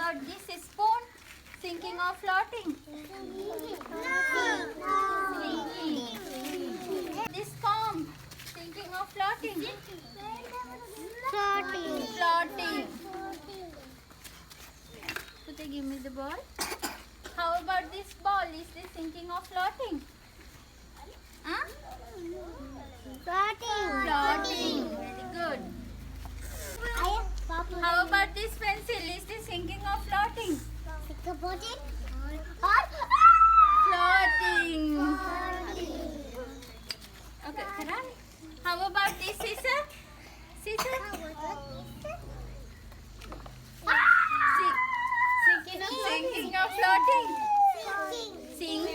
about this spoon? Sinking or floating? Sinking. This comb? Sinking or floating? Floating. Pute, give me the ball. How about this ball? Is this sinking or floating? Huh? Floating. Very good. How about this pencil? Is this sinking or floating? Floating. Okay, Karan. How about this scissor? Scissor. Sinking or floating? Sinking.